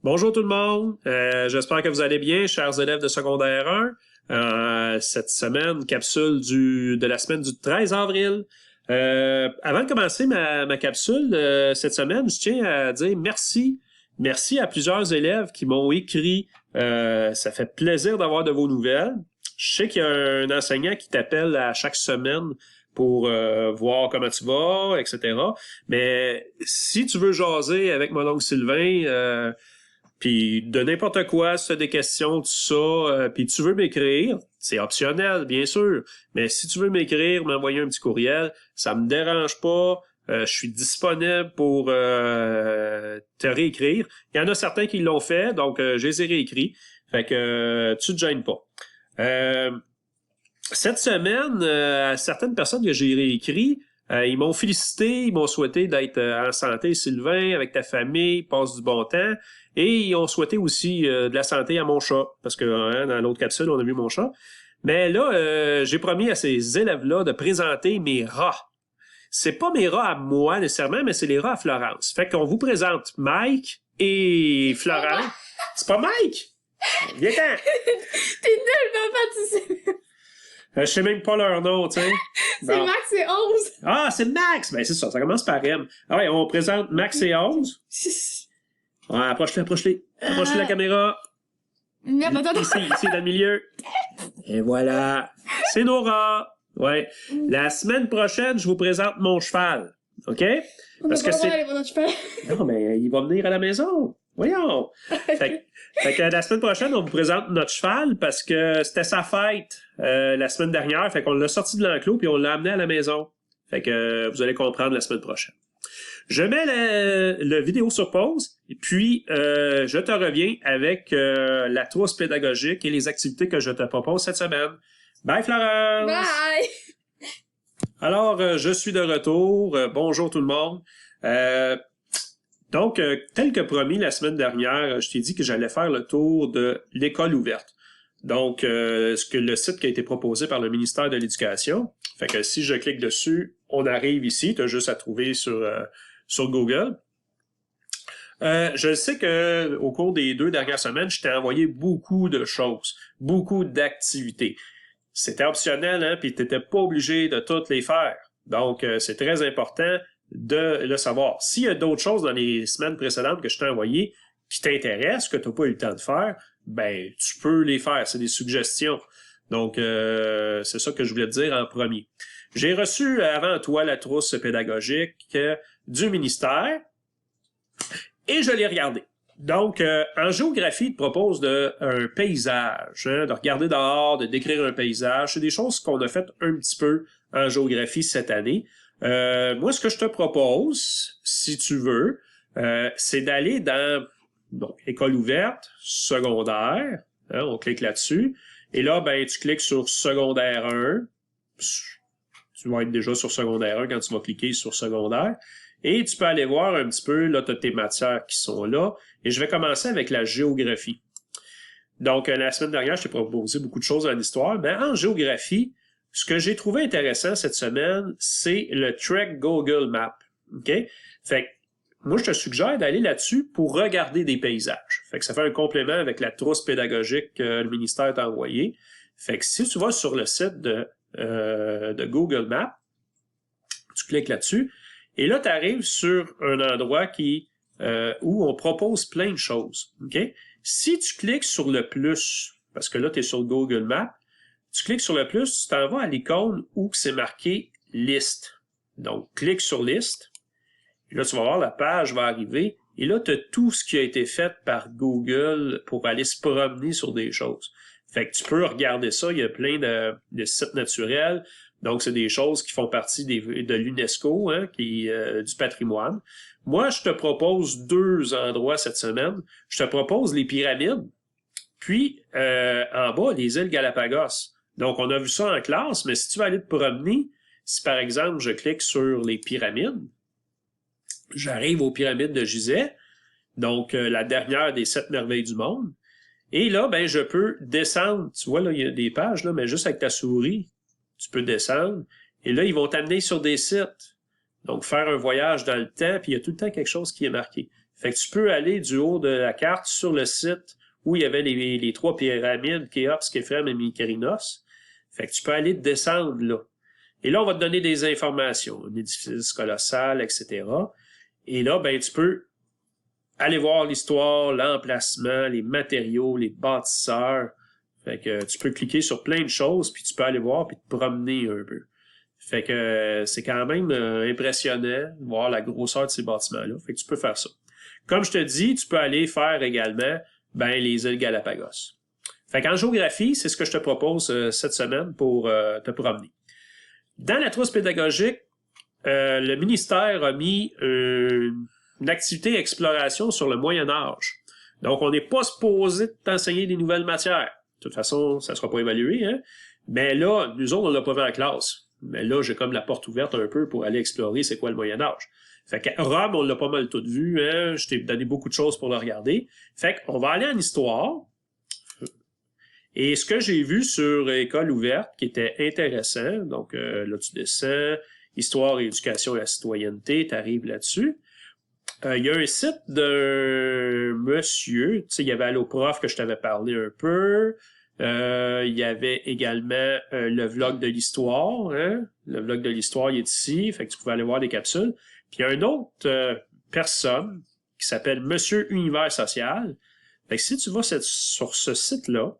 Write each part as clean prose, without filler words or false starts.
Bonjour tout le monde, j'espère que vous allez bien, chers élèves de secondaire 1. Cette semaine, capsule de la semaine du 13 avril. Avant de commencer ma capsule cette semaine, je tiens à dire merci. Merci à plusieurs élèves qui m'ont écrit. Ça fait plaisir d'avoir de vos nouvelles. Je sais qu'il y a un enseignant qui t'appelle à chaque semaine pour voir comment tu vas, etc. Mais si tu veux jaser avec mon oncle Sylvain, puis de n'importe quoi, si tu as des questions, tout ça, puis tu veux m'écrire, c'est optionnel, bien sûr. Mais si tu veux m'écrire, m'envoyer un petit courriel, ça me dérange pas. Je suis disponible pour te réécrire. Il y en a certains qui l'ont fait, donc je les ai réécrits. Fait que tu te gênes pas. Cette semaine, certaines personnes que j'ai réécrit, ils m'ont félicité, ils m'ont souhaité d'être en santé, Sylvain, avec ta famille, passe du bon temps. Et ils ont souhaité aussi de la santé à mon chat, parce que dans l'autre capsule, on a vu mon chat. Mais là, j'ai promis à ces élèves-là de présenter mes rats. C'est pas mes rats à moi nécessairement, mais c'est les rats à Florence. Fait qu'on vous présente Mike et Florence. C'est pas Mike! Viens-t'en! T'es nul, papa, tu sais. Je sais même pas leur nom, tu sais. C'est Bon. Max et 11. Ah, c'est Max! Ben c'est ça commence par M. Ah ouais, on présente Max et 11. Ouais, approche-les. Approche-les la caméra. Merde, attends. Ici, dans le milieu. Et voilà. C'est nos rats. Ouais. La semaine prochaine, je vous présente mon cheval. OK? Parce que c'est... Non, mais il va venir à la maison. Voyons. Fait que la semaine prochaine, on vous présente notre cheval parce que c'était sa fête la semaine dernière. Fait qu'on l'a sorti de l'enclos puis on l'a amené à la maison. Fait que vous allez comprendre la semaine prochaine. Je mets le vidéo sur pause et puis je te reviens avec la trousse pédagogique et les activités que je te propose cette semaine. Bye Florence! Bye! Alors, je suis de retour. Bonjour tout le monde. Donc, tel que promis la semaine dernière, je t'ai dit que j'allais faire le tour de l'école ouverte. Donc, le site qui a été proposé par le ministère de l'Éducation. Fait que si je clique dessus, on arrive ici. Tu as juste à trouver sur Google. Je sais que au cours des 2 dernières semaines, je t'ai envoyé beaucoup de choses, beaucoup d'activités. C'était optionnel, hein, puis tu n'étais pas obligé de toutes les faire. Donc, c'est très important de le savoir. S'il y a d'autres choses dans les semaines précédentes que je t'ai envoyées qui t'intéressent, que tu n'as pas eu le temps de faire, ben tu peux les faire. C'est des suggestions. Donc, c'est ça que je voulais te dire en premier. J'ai reçu avant toi la trousse pédagogique du ministère et je l'ai regardée. Donc, en géographie, il te propose un paysage, hein, de regarder dehors, de décrire un paysage. C'est des choses qu'on a faites un petit peu en géographie cette année. Moi, ce que je te propose, si tu veux, c'est d'aller dans école ouverte, secondaire. Hein, on clique là-dessus. Et là, ben, tu cliques sur secondaire 1. Tu vas être déjà sur secondaire 1 quand tu vas cliquer sur secondaire. Et tu peux aller voir un petit peu, là, tu as tes matières qui sont là. Et je vais commencer avec la géographie. Donc, la semaine dernière, je t'ai proposé beaucoup de choses en histoire. Mais en géographie, ce que j'ai trouvé intéressant cette semaine, c'est le Trek Google Maps. OK? Fait que, moi, je te suggère d'aller là-dessus pour regarder des paysages. Fait que ça fait un complément avec la trousse pédagogique que le ministère t'a envoyée. Fait que si tu vas sur le site de Google Maps, tu cliques là-dessus, et là, tu arrives sur un endroit où on propose plein de choses. Okay? Si tu cliques sur le plus, parce que là, tu es sur Google Maps, tu cliques sur le plus, tu t'en vas à l'icône où c'est marqué « Liste ». Donc, clique sur « Liste ». Là, tu vas voir, la page va arriver. Et là, tu as tout ce qui a été fait par Google pour aller se promener sur des choses. Fait que tu peux regarder ça. Il y a plein de sites naturels. Donc, c'est des choses qui font partie de l'UNESCO, hein, qui est du patrimoine. Moi, je te propose 2 endroits cette semaine. Je te propose les pyramides, puis en bas, les îles Galapagos. Donc, on a vu ça en classe, mais si tu veux aller te promener, si par exemple, je clique sur les pyramides, j'arrive aux pyramides de Gizeh, donc la dernière des 7 merveilles du monde. Et là, ben, je peux descendre. Tu vois, là, il y a des pages, là, mais juste avec ta souris, tu peux descendre. Et là, ils vont t'amener sur des sites. Donc, faire un voyage dans le temps, puis il y a tout le temps quelque chose qui est marqué. Fait que tu peux aller du haut de la carte sur le site où il y avait les trois pyramides, Khéops, Képhrem et Mykérinos. Fait que tu peux aller descendre là. Et là, on va te donner des informations, un édifice colossal, etc. Et là, ben, tu peux aller voir l'histoire, l'emplacement, les matériaux, les bâtisseurs. Fait que tu peux cliquer sur plein de choses, puis tu peux aller voir, puis te promener un peu. Fait que c'est quand même impressionnant de voir la grosseur de ces bâtiments-là. Fait que tu peux faire ça. Comme je te dis, tu peux aller faire également les îles Galapagos. Fait qu'en géographie, c'est ce que je te propose cette semaine pour te promener. Dans la trousse pédagogique, le ministère a mis une activité exploration sur le Moyen Âge. Donc, on n'est pas supposé t'enseigner des nouvelles matières. De toute façon, ça ne sera pas évalué, hein. Mais là, nous autres, on l'a pas vu en classe. Mais là, j'ai comme la porte ouverte un peu pour aller explorer c'est quoi le Moyen Âge. Fait que Rome, on l'a pas mal tout vu, hein. Je t'ai donné beaucoup de choses pour le regarder. Fait qu'on va aller en histoire. Et ce que j'ai vu sur École ouverte, qui était intéressant, donc là, tu descends, Histoire et éducation et la citoyenneté, tu arrives là-dessus. Il y a un site d'un monsieur, tu sais, il y avait Alloprof que je t'avais parlé un peu. Il y avait également le vlog de l'histoire, hein? Le vlog de l'histoire, il est ici, fait que tu pouvais aller voir des capsules. Puis il y a une autre personne qui s'appelle Monsieur Univers Social. Fait que si tu vas sur ce site-là,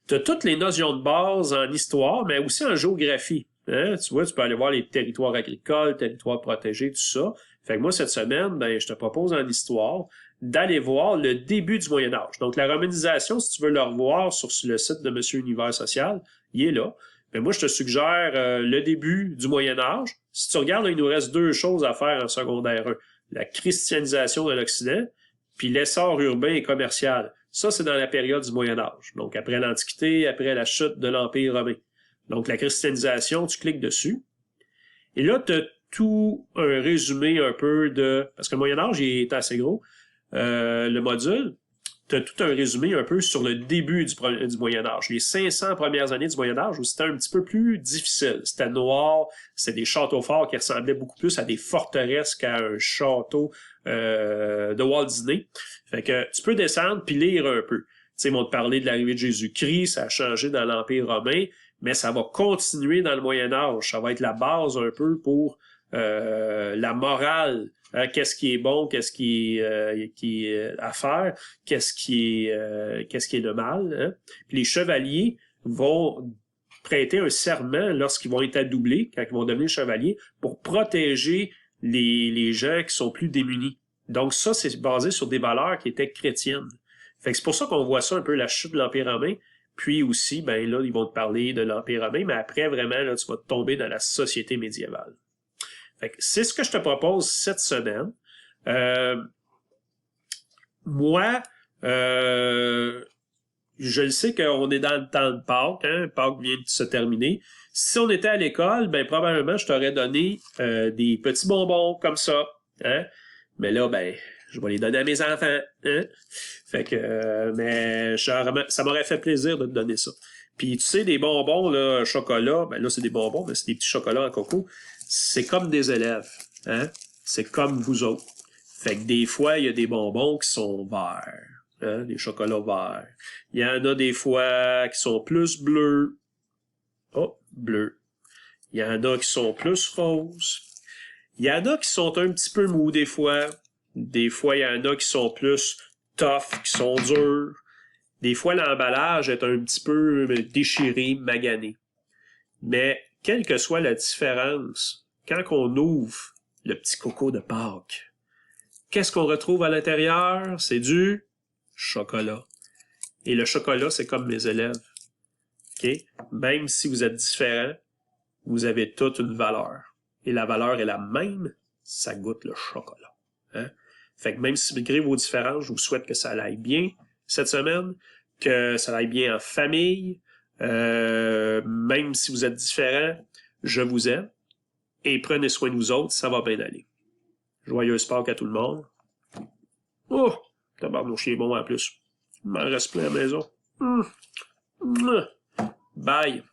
tu as toutes les notions de base en histoire, mais aussi en géographie. Hein? Tu vois, tu peux aller voir les territoires agricoles, territoires protégés, tout ça. Fait que moi, cette semaine, je te propose en histoire d'aller voir le début du Moyen Âge. Donc, la romanisation, si tu veux le revoir sur le site de Monsieur Univers Social, il est là. Mais moi, je te suggère le début du Moyen Âge. Si tu regardes, là, il nous reste deux choses à faire en secondaire 1. La christianisation de l'Occident, puis l'essor urbain et commercial. Ça, c'est dans la période du Moyen Âge. Donc, après l'Antiquité, après la chute de l'Empire romain. Donc, la christianisation, tu cliques dessus. Et là, tu as tout un résumé un peu de... Parce que le Moyen Âge, il est assez gros. Le module, tu as tout un résumé un peu sur le début du Moyen Âge. Les 500 premières années du Moyen Âge, où c'était un petit peu plus difficile. C'était noir, c'était des châteaux forts qui ressemblaient beaucoup plus à des forteresses qu'à un château de Walt Disney. Fait que tu peux descendre puis lire un peu. Tu sais, ils vont te parler de l'arrivée de Jésus-Christ, ça a changé dans l'Empire romain, mais ça va continuer dans le Moyen Âge. Ça va être la base un peu pour la morale. Hein, qu'est-ce qui est bon, qu'est-ce qui est à faire, qu'est-ce qui est de mal. Hein? Puis les chevaliers vont prêter un serment lorsqu'ils vont être adoublés, quand ils vont devenir chevaliers, pour protéger les gens qui sont plus démunis. Donc ça, c'est basé sur des valeurs qui étaient chrétiennes. Fait que c'est pour ça qu'on voit ça un peu, la chute de l'Empire romain. Puis aussi, là, ils vont te parler de l'Empire romain, mais après, vraiment, là, tu vas tomber dans la société médiévale. Fait que c'est ce que je te propose cette semaine. Moi, je le sais qu'on est dans le temps de Pâques, hein? Pâques vient de se terminer. Si on était à l'école, probablement, je t'aurais donné des petits bonbons comme ça, hein? Mais là, je vais les donner à mes enfants, hein? Fait que, mais ça m'aurait fait plaisir de te donner ça. Puis tu sais, des bonbons, là, chocolat, là, c'est des bonbons, mais c'est des petits chocolats en coco. C'est comme des élèves, hein? C'est comme vous autres. Fait que des fois, il y a des bonbons qui sont verts, hein? Des chocolats verts. Il y en a des fois qui sont plus bleus. Oh, bleu. Il y en a qui sont plus roses. Il y en a qui sont un petit peu mous des fois. Des fois, il y en a qui sont plus tough, qui sont durs. Des fois, l'emballage est un petit peu déchiré, magané. Mais, quelle que soit la différence, quand on ouvre le petit coco de Pâques, qu'est-ce qu'on retrouve à l'intérieur? C'est du chocolat. Et le chocolat, c'est comme mes élèves. OK? Même si vous êtes différents, vous avez toute une valeur. Et la valeur est la même, ça goûte le chocolat. Hein? Fait que même si malgré vos différences, je vous souhaite que ça aille bien cette semaine, que ça aille bien en famille, même si vous êtes différents, je vous aime, et prenez soin de vous autres, ça va bien aller. Joyeuse Pâques à tout le monde. Oh! Tabarnouche, il est bon en plus. Il m'en reste plein à la maison. Bye!